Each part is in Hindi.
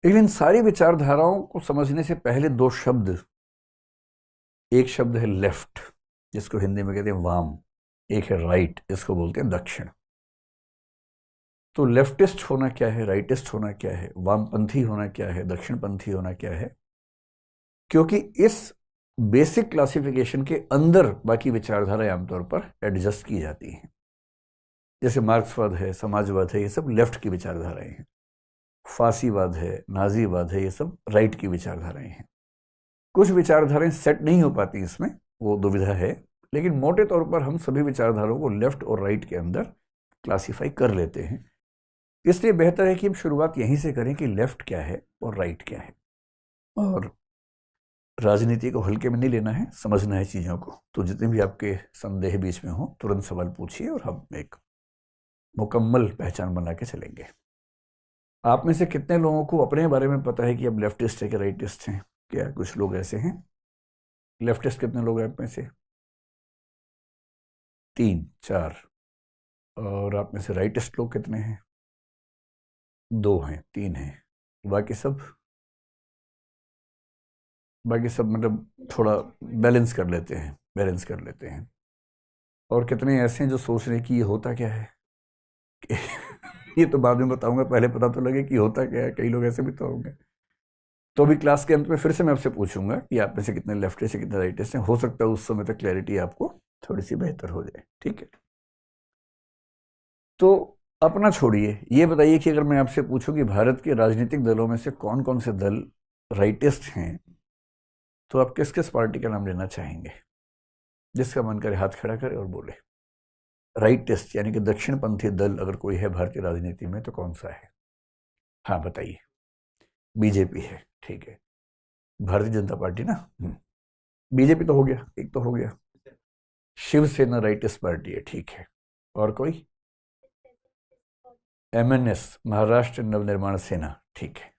लेकिन इन सारी विचारधाराओं को समझने से पहले दो शब्द, एक शब्द है लेफ्ट जिसको हिंदी में कहते हैं वाम, एक है राइट जिसको बोलते हैं दक्षिण। तो लेफ्टिस्ट होना क्या है, राइटिस्ट होना क्या है, वामपंथी होना क्या है, दक्षिणपंथी होना क्या है, क्योंकि इस बेसिक क्लासिफिकेशन के अंदर बाकी विचारधाराएं आमतौर पर एडजस्ट की जाती हैं। जैसे मार्क्सवाद है, समाजवाद है, ये सब लेफ्ट की विचारधाराएं हैं। फासीवाद है, नाजीवाद है, ये सब राइट की विचारधाराएं हैं। कुछ विचारधाराएं सेट नहीं हो पाती इसमें, वो दुविधा है, लेकिन मोटे तौर पर हम सभी विचारधाराओं को लेफ्ट और राइट के अंदर क्लासीफाई कर लेते हैं। इसलिए बेहतर है कि हम शुरुआत यहीं से करें कि लेफ्ट क्या है और राइट क्या है। और राजनीति को हल्के में नहीं लेना है, समझना है चीज़ों को। तो जितने भी आपके संदेह बीच में हो तुरंत सवाल पूछिए और हम एक मुकम्मल पहचान बना के चलेंगे। आप में से कितने लोगों को अपने बारे में पता है कि अब लेफ्टिस्ट है कि राइटिस्ट हैं? क्या कुछ लोग ऐसे हैं? लेफ्टिस्ट कितने लोग हैं आप में से? 3 4। और आप में से राइटिस्ट लोग कितने हैं? 2 हैं, 3 हैं। बाकी सब मतलब थोड़ा बैलेंस कर लेते हैं। और कितने ऐसे हैं जो सोच रहे हैं कि ये होता क्या है? ये तो बाद में बताऊंगा, पहले पता तो लगे कि होता क्या है। कई लोग ऐसे भी तो होंगे। तो अभी क्लास के अंत में फिर से मैं आपसे पूछूंगा कि आप में से कितने लेफ्टिस्ट हैं, कितने राइटिस्ट हैं। हो सकता है उस समय तक क्लैरिटी आपको थोड़ी सी बेहतर हो जाए। ठीक है, तो अपना छोड़िए, ये बताइए कि अगर मैं आपसे पूछूं कि भारत के राजनीतिक दलों में से कौन कौन से दल राइटिस्ट हैं, तो आप किस किस पार्टी का नाम लेना चाहेंगे? जिसका मन करे हाथ खड़ा करे और बोले। राइटिस्ट यानी कि दक्षिणपंथी दल अगर कोई है भारतीय राजनीति में तो कौन सा है? हाँ बताइए। बीजेपी है, ठीक है। भारतीय जनता पार्टी ना। बीजेपी तो हो गया, एक तो हो गया। शिवसेना राइटिस्ट पार्टी है, ठीक है। और कोई? MNS, महाराष्ट्र नवनिर्माण सेना, ठीक है।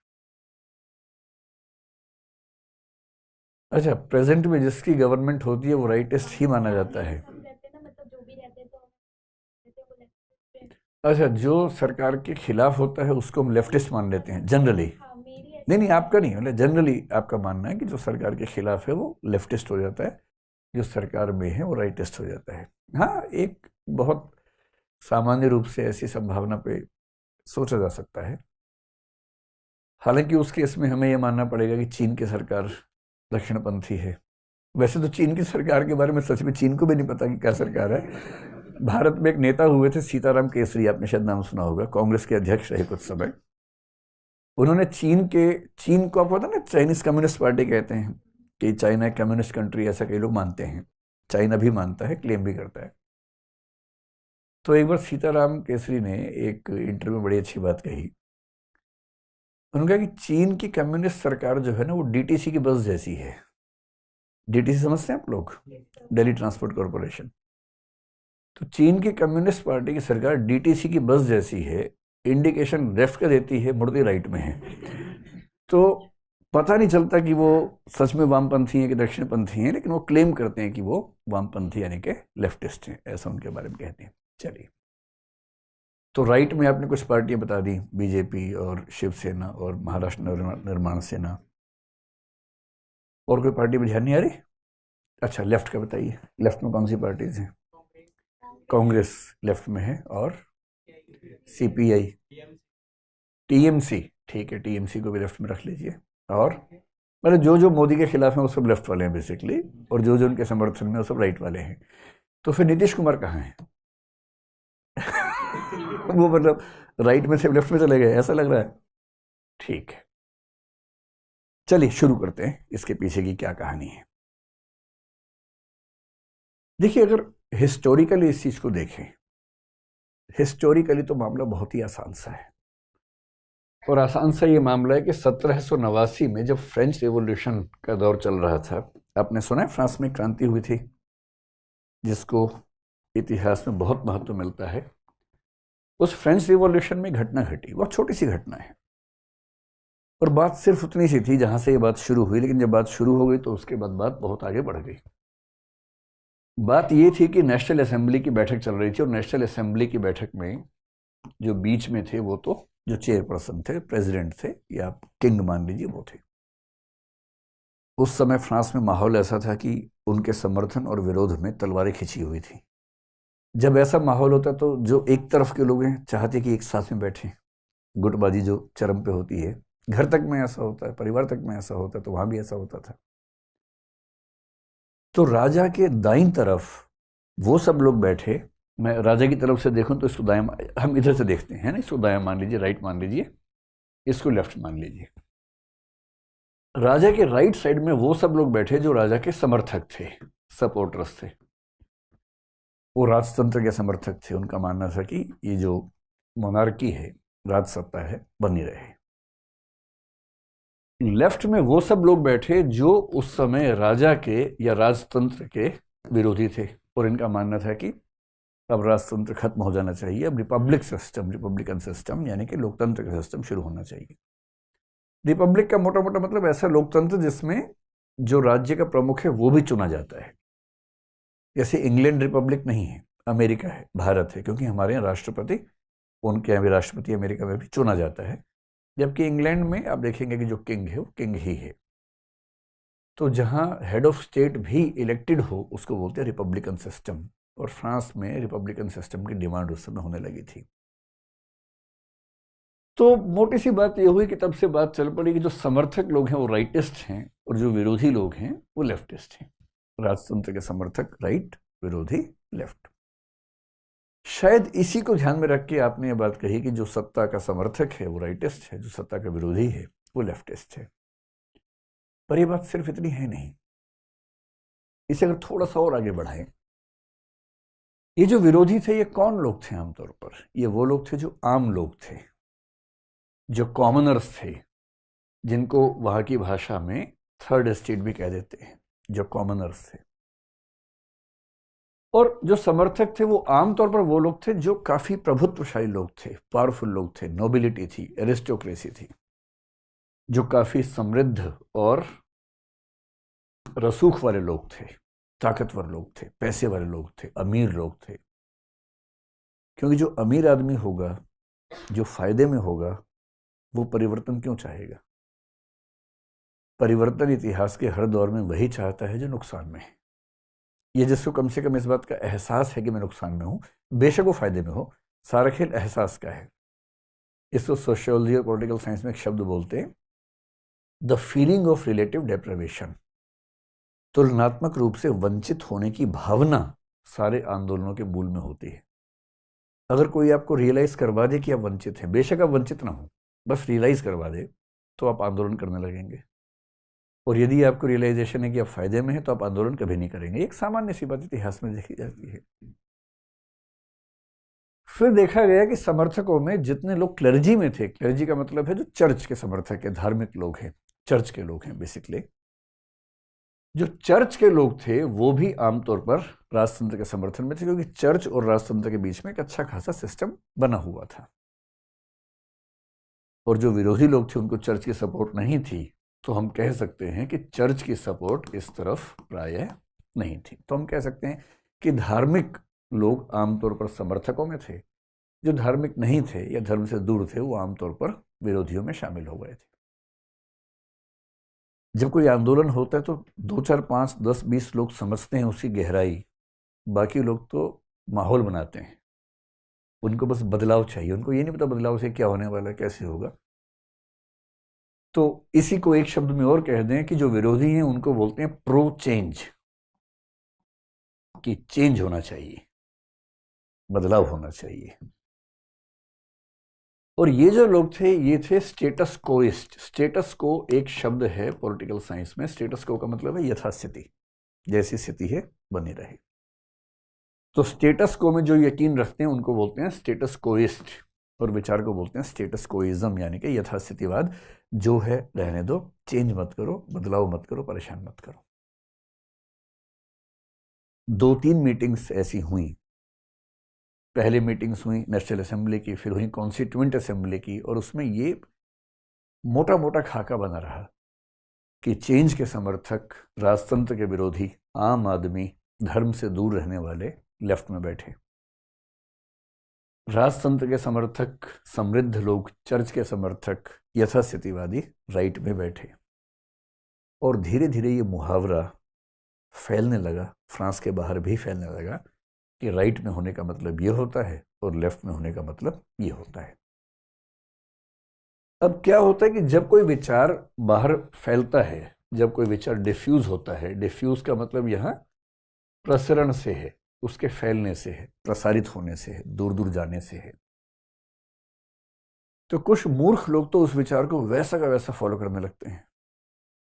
अच्छा, प्रेजेंट में जिसकी गवर्नमेंट होती है वो राइटिस्ट ही माना जाता है? अच्छा, जो सरकार के खिलाफ होता है उसको हम लेफ्टिस्ट मान लेते हैं जनरली। नहीं, आपका नहीं, मतलब जनरली आपका मानना है कि जो सरकार के खिलाफ है वो लेफ्टिस्ट हो जाता है, जो सरकार में है वो राइटिस्ट हो जाता है। हाँ, एक बहुत सामान्य रूप से ऐसी संभावना पे सोचा जा सकता है। हालांकि उसके इसमें हमें यह मानना पड़ेगा कि चीन की सरकार दक्षिणपंथी है। वैसे तो चीन की सरकार के बारे में सच में चीन को भी नहीं पता कि क्या सरकार है। भारत में एक नेता हुए थे सीताराम केसरी, आपने शायद नाम सुना होगा, कांग्रेस के अध्यक्ष रहे कुछ समय। उन्होंने चीन को आप पता ना, चाइनीज कम्युनिस्ट पार्टी कहते हैं कि चाइना एक कम्युनिस्ट कंट्री, ऐसा कई लोग मानते हैं। चाइना भी मानता है, क्लेम भी करता है। तो एक बार सीताराम केसरी ने एक इंटरव्यू में बड़ी अच्छी बात कही। उन्होंने कहा कि चीन की कम्युनिस्ट सरकार जो है ना वो डीटीसी की बस जैसी है। डीटीसी समझते हैं आप लोग? Delhi transport corporation. तो चीन की कम्युनिस्ट पार्टी की सरकार डीटीसी की बस जैसी है, इंडिकेशन लेफ्ट का देती है, मुड़ती राइट में है। तो पता नहीं चलता कि वो सच में वामपंथी हैं कि दक्षिणपंथी हैं, लेकिन वो क्लेम करते हैं कि वो वामपंथी यानी कि लेफ्टिस्ट हैं, ऐसा उनके बारे में कहते हैं। चलिए, तो राइट में आपने कुछ पार्टियां बता दी, बीजेपी और शिवसेना और महाराष्ट्र नवनिर्माण सेना। और कोई पार्टी में ध्यान नहीं आ रही? अच्छा, लेफ्ट का बताइए, लेफ्ट में कौन सी पार्टीज हैं? कांग्रेस लेफ्ट में है, और CPI, TMC, ठीक है, TMC को भी लेफ्ट में रख लीजिए। और मतलब जो जो मोदी के खिलाफ हैं वो सब लेफ्ट वाले हैं बेसिकली, और जो जो उनके समर्थन में वो सब राइट वाले हैं। तो फिर नीतीश कुमार कहाँ हैं? वो मतलब राइट में से लेफ्ट में चले गए, ऐसा लग रहा है। ठीक है, चलिए शुरू करते हैं, इसके पीछे की क्या कहानी है। देखिए, अगर हिस्टोरिकली इस चीज को देखें, हिस्टोरिकली तो मामला बहुत ही आसान सा है। और आसान सा ये मामला है कि 1789 में जब फ्रेंच रिवॉल्यूशन का दौर चल रहा था, आपने सुना है फ्रांस में क्रांति हुई थी, जिसको इतिहास में बहुत महत्व मिलता है। उस फ्रेंच रिवॉल्यूशन में घटना घटी, बहुत छोटी सी घटना है, और बात सिर्फ उतनी सी थी जहां से ये बात शुरू हुई। लेकिन जब बात शुरू हो गई तो उसके बाद बात बहुत आगे बढ़ गई। बात ये थी कि नेशनल असेंबली की बैठक चल रही थी, और नेशनल असेंबली की बैठक में जो बीच में थे वो तो जो चेयरपर्सन थे, प्रेसिडेंट थे, या आप किंग मान लीजिए, वो थे। उस समय फ्रांस में माहौल ऐसा था कि उनके समर्थन और विरोध में तलवारें खिंची हुई थी। जब ऐसा माहौल होता तो जो एक तरफ के लोग हैं चाहते कि एक साथ में बैठें, गुटबाजी जो चरम पे होती है, घर तक में ऐसा होता है, परिवार तक में ऐसा होता है, तो वहां भी ऐसा होता था। तो राजा के दाईं तरफ वो सब लोग बैठे। मैं राजा की तरफ से देखूं तो इसको दायां, हम इधर से देखते हैं ना, इसको दायां मान लीजिए, राइट मान लीजिए, इसको लेफ्ट मान लीजिए। राजा के राइट साइड में वो सब लोग बैठे जो राजा के समर्थक थे, सपोर्टर्स थे। वो राजतंत्र के समर्थक थे। उनका मानना था कि ये जो मोनार्की है, राज सत्ता है, बनी रहे। लेफ्ट में वो सब लोग बैठे जो उस समय राजा के या राजतंत्र के विरोधी थे, और इनका मानना था कि अब राजतंत्र खत्म हो जाना चाहिए, अब रिपब्लिक सिस्टम, रिपब्लिकन सिस्टम यानी कि लोकतंत्र का सिस्टम शुरू होना चाहिए। रिपब्लिक का मोटा मोटा मतलब ऐसा लोकतंत्र जिसमें जो राज्य का प्रमुख है वो भी चुना जाता है। जैसे इंग्लैंड रिपब्लिक नहीं है, अमेरिका है, भारत है, क्योंकि हमारे यहाँ राष्ट्रपति, उनके यहाँ भी राष्ट्रपति अमेरिका में भी चुना जाता है। जबकि इंग्लैंड में आप देखेंगे कि जो किंग है वो किंग ही है। तो जहाँ हेड ऑफ स्टेट भी इलेक्टेड हो उसको बोलते हैं रिपब्लिकन सिस्टम। और फ्रांस में रिपब्लिकन सिस्टम की डिमांड उस समय होने लगी थी। तो मोटी सी बात यह हुई कि तब से बात चल पड़ी कि जो समर्थक लोग हैं वो राइटिस्ट हैं और जो विरोधी लोग हैं वो लेफ्टिस्ट हैं। राजतंत्र के समर्थक राइट, विरोधी लेफ्ट। शायद इसी को ध्यान में रख के आपने ये बात कही कि जो सत्ता का समर्थक है वो राइटिस्ट है, जो सत्ता का विरोधी है वो लेफ्टिस्ट है। पर यह बात सिर्फ इतनी है नहीं। इसे अगर थोड़ा सा और आगे बढ़ाएं, ये जो विरोधी थे ये कौन लोग थे आमतौर पर? ये वो लोग थे जो आम लोग थे, जो कॉमनर्स थे, जिनको वहां की भाषा में थर्ड एस्टेट भी कह देते हैं, जो कॉमनर्स थे। और जो समर्थक थे वो आमतौर पर वो लोग थे जो काफी प्रभुत्वशाली लोग थे, पावरफुल लोग थे, नोबिलिटी थी, एरिस्टोक्रेसी थी, जो काफी समृद्ध और रसूख वाले लोग थे, ताकतवर लोग थे, पैसे वाले लोग थे, अमीर लोग थे। क्योंकि जो अमीर आदमी होगा, जो फायदे में होगा, वो परिवर्तन क्यों चाहेगा? परिवर्तन इतिहास के हर दौर में वही चाहता है जो नुकसान में है। ये जिसको कम से कम इस बात का एहसास है कि मैं नुकसान में हूं, बेशक वो फायदे में हो, सारा खेल एहसास का है। इसको सोशियोलॉजी और पॉलिटिकल साइंस में एक शब्द बोलते हैं, the feeling of relative deprivation. तुलनात्मक रूप से वंचित होने की भावना सारे आंदोलनों के मूल में होती है। अगर कोई आपको रियलाइज करवा दे कि आप वंचित हैं, बेशक आप वंचित ना हो, बस रियलाइज करवा दे, तो आप आंदोलन करने लगेंगे। और यदि आपको रियलाइजेशन है कि आप फायदे में हैं, तो आप आंदोलन कभी नहीं करेंगे। एक सामान्य सी बात इतिहास में देखी जाती है। फिर देखा गया कि समर्थकों में जितने लोग क्लर्जी में थे, क्लर्जी का मतलब है जो चर्च के समर्थक है, धार्मिक लोग हैं, चर्च के लोग हैं बेसिकली, जो चर्च के लोग थे वो भी आमतौर पर राजतंत्र के समर्थन में थे, क्योंकि चर्च और राजतंत्र के बीच में एक अच्छा खासा सिस्टम बना हुआ था। और जो विरोधी लोग थे उनको चर्च की सपोर्ट नहीं थी, तो हम कह सकते हैं कि चर्च की सपोर्ट इस तरफ प्रायः नहीं थी। तो हम कह सकते हैं कि धार्मिक लोग आमतौर पर समर्थकों में थे, जो धार्मिक नहीं थे या धर्म से दूर थे वो आमतौर पर विरोधियों में शामिल हो गए थे। जब कोई आंदोलन होता है तो 2, 4, 5, 10, 20 लोग समझते हैं उसकी गहराई, बाकी लोग तो माहौल बनाते हैं। उनको बस बदलाव चाहिए, उनको ये नहीं पता बदलाव से क्या होने वाला है, कैसे होगा। तो इसी को एक शब्द में और कह दें कि जो विरोधी हैं उनको बोलते हैं प्रो चेंज, कि चेंज होना चाहिए, बदलाव होना चाहिए। और ये जो लोग थे ये थे स्टेटस कोइस्ट। स्टेटस को एक शब्द है पॉलिटिकल साइंस में, स्टेटस को का मतलब है यथास्थिति, जैसी स्थिति है बनी रहे। तो स्टेटस को में जो यकीन रखते हैं उनको बोलते हैं स्टेटस कोइस्ट, और विचार को बोलते हैं स्टेटस कोइज्म, यानी कि यथास्थितिवाद। जो है रहने दो, चेंज मत करो, बदलाव मत करो, परेशान मत करो। 2-3 मीटिंग्स ऐसी हुई। पहले मीटिंग्स हुई नेशनल असेंबली की, फिर हुई कॉन्स्टिट्यूएंट असेंबली की, और उसमें ये मोटा मोटा खाका बना रहा कि चेंज के समर्थक, राजतंत्र के विरोधी, आम आदमी, धर्म से दूर रहने वाले लेफ्ट में बैठे। राजतंत्र के समर्थक, समृद्ध लोग, चर्च के समर्थक, यथास्थितिवादी राइट में बैठे और धीरे धीरे ये मुहावरा फैलने लगा, फ्रांस के बाहर भी फैलने लगा कि राइट में होने का मतलब ये होता है और लेफ्ट में होने का मतलब ये होता है। अब क्या होता है कि जब कोई विचार बाहर फैलता है, जब कोई विचार डिफ्यूज होता है, डिफ्यूज का मतलब यहां प्रसरण से है, उसके फैलने से है, प्रसारित होने से है, दूर दूर जाने से है, तो कुछ मूर्ख लोग तो उस विचार को वैसा का वैसा फॉलो करने लगते हैं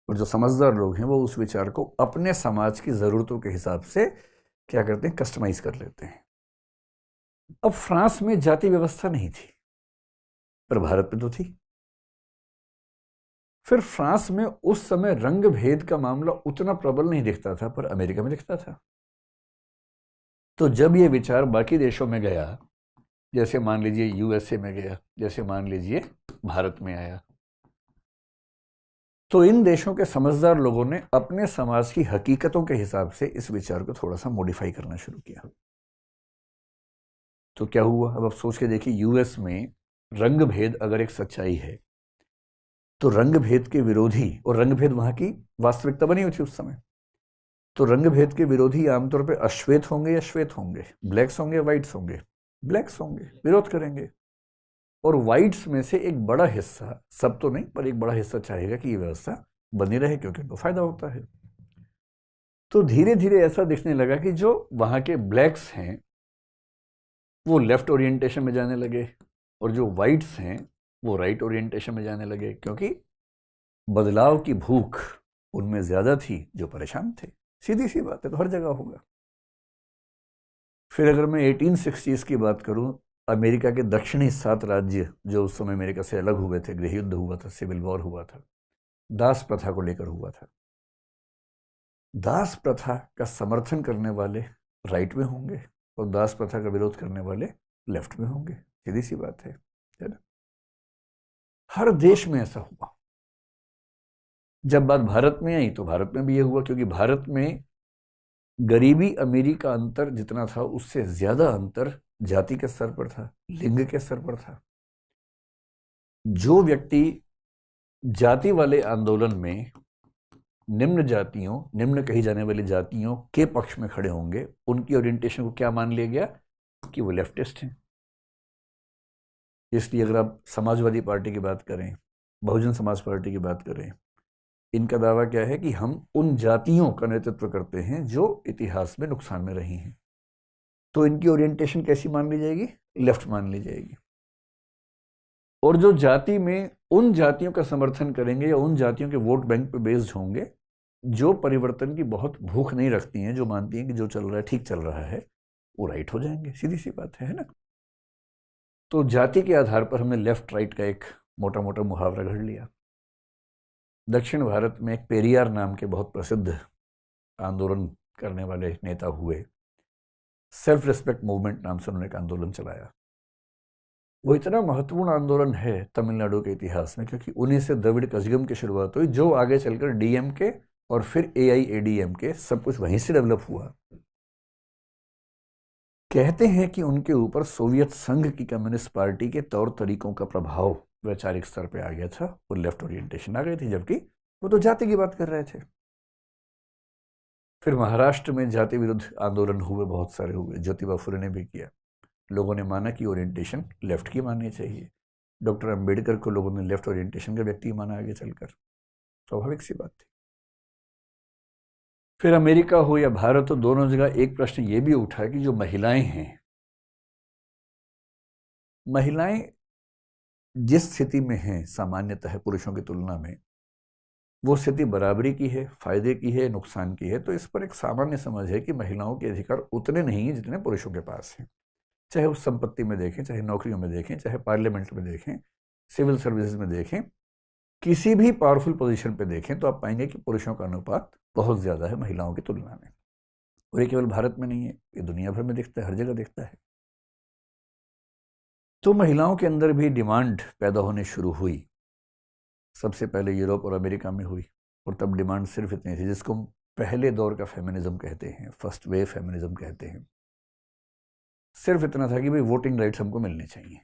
और जो समझदार लोग हैं वो उस विचार को अपने समाज की जरूरतों के हिसाब से क्या करते हैं, कस्टमाइज कर लेते हैं। अब फ्रांस में जाति व्यवस्था नहीं थी, पर भारत में तो थी। फिर फ्रांस में उस समय रंग भेद का मामला उतना प्रबल नहीं दिखता था, पर अमेरिका में दिखता था। तो जब ये विचार बाकी देशों में गया, जैसे मान लीजिए यूएसए में गया, जैसे मान लीजिए भारत में आया, तो इन देशों के समझदार लोगों ने अपने समाज की हकीकतों के हिसाब से इस विचार को थोड़ा सा मॉडिफाई करना शुरू किया। तो क्या हुआ, अब आप सोच के देखिए, यूएस में रंग भेद अगर एक सच्चाई है, तो रंग भेद के विरोधी, और रंग भेद वहां की वास्तविकता बनी हुई थी उस समय, तो रंग भेद के विरोधी आमतौर पे अश्वेत होंगे या श्वेत होंगे, ब्लैक्स होंगे या व्हाइट्स होंगे, ब्लैक्स होंगे, विरोध करेंगे। और व्हाइट्स में से एक बड़ा हिस्सा, सब तो नहीं पर एक बड़ा हिस्सा चाहेगा कि ये व्यवस्था बनी रहे क्योंकि उनको फायदा होता है। तो धीरे धीरे ऐसा दिखने लगा कि जो वहां के ब्लैक्स हैं वो लेफ्ट ओरिएंटेशन में जाने लगे और जो व्हाइट्स हैं वो राइट ओरिएंटेशन में जाने लगे, क्योंकि बदलाव की भूख उनमें ज्यादा थी जो परेशान थे। सीधी सी बात है, तो हर जगह होगा। फिर अगर मैं 1860s की बात करूं, अमेरिका के दक्षिणी 7 राज्य जो उस समय अमेरिका से अलग हुए थे, गृह युद्ध हुआ था, सिविल वॉर हुआ था, दास प्रथा को लेकर हुआ था। दास प्रथा का समर्थन करने वाले राइट में होंगे और दास प्रथा का विरोध करने वाले लेफ्ट में होंगे, सीधी सी बात है ना। हर देश में ऐसा हुआ। जब बात भारत में आई तो भारत में भी ये हुआ, क्योंकि भारत में गरीबी अमीरी का अंतर जितना था उससे ज्यादा अंतर जाति के स्तर पर था, लिंग के स्तर पर था। जो व्यक्ति जाति वाले आंदोलन में निम्न जातियों, निम्न कही जाने वाली जातियों के पक्ष में खड़े होंगे, उनकी ओरिएंटेशन को क्या मान लिया गया कि वो लेफ्टिस्ट हैं। इसलिए अगर आप समाजवादी पार्टी की बात करें, बहुजन समाज पार्टी की बात करें, इनका दावा क्या है कि हम उन जातियों का नेतृत्व करते हैं जो इतिहास में नुकसान में रही हैं। तो इनकी ओरिएंटेशन कैसी मान ली जाएगी, लेफ्ट मान ली जाएगी। और जो जाति में उन जातियों का समर्थन करेंगे या उन जातियों के वोट बैंक पे बेस्ड होंगे जो परिवर्तन की बहुत भूख नहीं रखती हैं, जो मानती हैं कि जो चल रहा है ठीक चल रहा है, वो राइट हो जाएंगे। सीधी सी बात है ना। तो जाति के आधार पर हमने लेफ्ट राइट का एक मोटा मोटा मुहावरा घड़ लिया। दक्षिण भारत में एक पेरियार नाम के बहुत प्रसिद्ध आंदोलन करने वाले नेता हुए, सेल्फ रिस्पेक्ट मूवमेंट नाम से उन्होंने एक आंदोलन चलाया। वो इतना महत्वपूर्ण आंदोलन है तमिलनाडु के इतिहास में, क्योंकि उन्हीं से द्रविड़ कजगम की शुरुआत हुई, जो आगे चलकर डीएमके और फिर एआईएडीएमके सब कुछ वहीं से डेवलप हुआ। कहते हैं कि उनके ऊपर सोवियत संघ की कम्युनिस्ट पार्टी के तौर तरीकों का प्रभाव वैचारिक स्तर पे आ गया था और लेफ्ट ओरिएंटेशन आ गई थी, जबकि वो तो जाति की बात कर रहे थे। फिर महाराष्ट्र में जाति विरुद्ध आंदोलन हुए, बहुत सारे हुए, ज्योतिबा फुले ने भी किया। लोगों ने माना कि ओरिएंटेशन लेफ्ट की माननी चाहिए। डॉक्टर अंबेडकर को लोगों ने लेफ्ट ओरिएंटेशन का व्यक्ति माना आगे चलकर, स्वाभाविक सी बात थी। फिर अमेरिका हो या भारत हो, दोनों जगह एक प्रश्न ये भी उठा कि जो महिलाएं हैं, महिलाएं जिस स्थिति में हैं सामान्यतः पुरुषों की तुलना में, वो स्थिति बराबरी की है, फायदे की है, नुकसान की है। तो इस पर एक सामान्य समझ है कि महिलाओं के अधिकार उतने नहीं हैं जितने पुरुषों के पास हैं। चाहे उस संपत्ति में देखें, चाहे नौकरियों में देखें, चाहे पार्लियामेंट में देखें, सिविल सर्विसेज में देखें, किसी भी पावरफुल पोजीशन पे देखें, तो आप पाएंगे कि पुरुषों का अनुपात बहुत ज्यादा है महिलाओं की तुलना में। और ये केवल भारत में नहीं है, ये दुनिया भर में दिखता है, हर जगह दिखता है। तो महिलाओं के अंदर भी डिमांड पैदा होने शुरू हुई। सबसे पहले यूरोप और अमेरिका में हुई, और तब डिमांड सिर्फ इतनी थी जिसको हम पहले दौर का फेमिनिज्म कहते हैं, फर्स्ट वेव फेमिनिज्म कहते हैं। सिर्फ इतना था कि भाई वोटिंग राइट्स हमको मिलने चाहिए।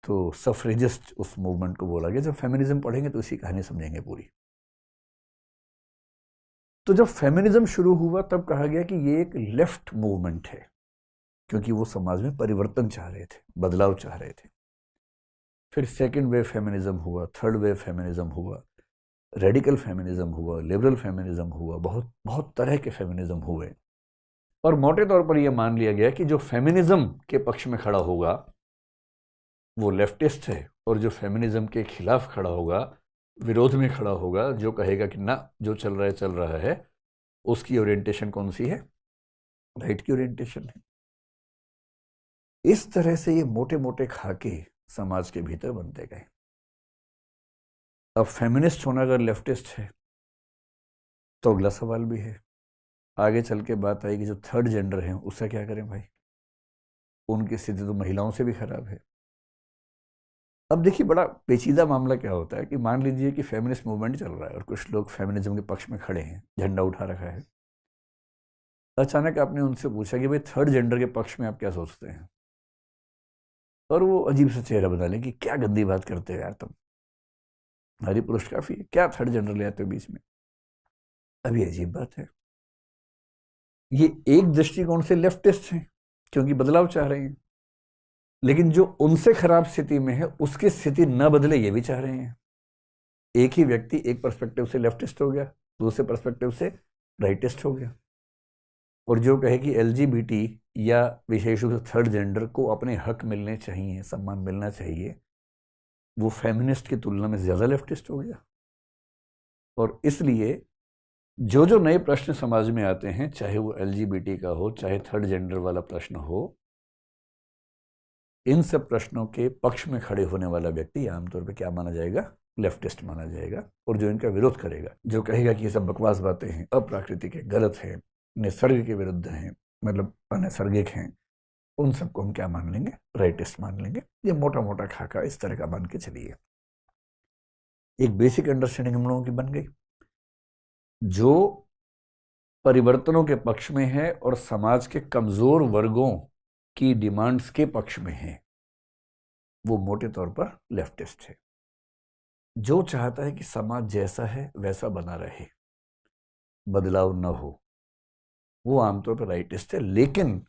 तो सफरेजिस्ट उस मूवमेंट को बोला गया। जब फेमिनिज्म पढ़ेंगे तो इसी कहानी समझेंगे पूरी। तो जब फेमिनिज्म शुरू हुआ तब कहा गया कि ये एक लेफ्ट मूवमेंट है, क्योंकि वो समाज में परिवर्तन चाह रहे थे, बदलाव चाह रहे थे। फिर सेकेंड वेव फेमिनिज्म हुआ, थर्ड वेव फेमिनिज्म हुआ, रेडिकल फेमिनिज्म हुआ, लिबरल फेमिनिज्म हुआ, बहुत बहुत तरह के फेमिनिज्म हुए। और मोटे तौर पर यह मान लिया गया कि जो फेमिनिज्म के पक्ष में खड़ा होगा वो लेफ्टिस्ट है, और जो फेमिनिज्म के खिलाफ खड़ा होगा, विरोध में खड़ा होगा, जो कहेगा कि ना जो चल रहा है, उसकी ओरिएंटेशन कौन सी है? राइट की ओरिएंटेशन है। इस तरह से ये मोटे मोटे खाके समाज के भीतर बनते गए। अब फेमिनिस्ट होना अगर लेफ्टिस्ट है तो अगला सवाल भी है, आगे चल के बात आएगी जो थर्ड जेंडर है उससे क्या करें भाई? उनकी स्थिति तो महिलाओं से भी खराब है। अब देखिए बड़ा पेचीदा मामला क्या होता है कि मान लीजिए कि फेमिनिस्ट मूवमेंट चल रहा है और कुछ लोग फेमिनिज्म के पक्ष में खड़े हैं, झंडा उठा रखा है। अचानक आपने उनसे पूछा कि भाई थर्ड जेंडर के पक्ष में आप क्या सोचते हैं, और वो अजीब सा चेहरा बना लें कि क्या गंदी बात करते हो यार तुम, हमारी पुरुष काफी है, क्या थर्ड जेंडर ले आते हो बीच में? अभी अजीब बात है। ये एक दृष्टिकोण से लेफ्टिस्ट हैं क्योंकि बदलाव चाह रहे हैं, लेकिन जो उनसे खराब स्थिति में है उसकी स्थिति न बदले ये भी चाह रहे हैं। एक ही व्यक्ति एक पर्सपेक्टिव से लेफ्टिस्ट हो गया, दूसरे पर्सपेक्टिव से राइटिस्ट हो गया। और जो कहे कि एलजीबीटी या विशेष रूप से थर्ड जेंडर को अपने हक मिलने चाहिए, सम्मान मिलना चाहिए, वो फेमिनिस्ट की तुलना में ज्यादा लेफ्टिस्ट हो गया। और इसलिए जो जो नए प्रश्न समाज में आते हैं, चाहे वो एलजीबीटी का हो, चाहे थर्ड जेंडर वाला प्रश्न हो, इन सब प्रश्नों के पक्ष में खड़े होने वाला व्यक्ति आमतौर पर क्या माना जाएगा? लेफ्टिस्ट माना जाएगा। और जो इनका विरोध करेगा, जो कहेगा कि ये सब बकवास बातें हैं, अप्राकृतिक है, गलत है, निसर्ग के विरुद्ध हैं, मतलब अनैसर्गिक हैं, उन सबको हम क्या मान लेंगे? राइटिस्ट मान लेंगे। ये मोटा मोटा खाका इस तरह का मान के चलिए। एक बेसिक अंडरस्टैंडिंग हम लोगों की बन गई। जो परिवर्तनों के पक्ष में है और समाज के कमजोर वर्गों की डिमांड्स के पक्ष में है, वो मोटे तौर पर लेफ्टिस्ट है। जो चाहता है कि समाज जैसा है वैसा बना रहे, बदलाव न हो, वो आमतौर पर राइटिस्ट है। लेकिन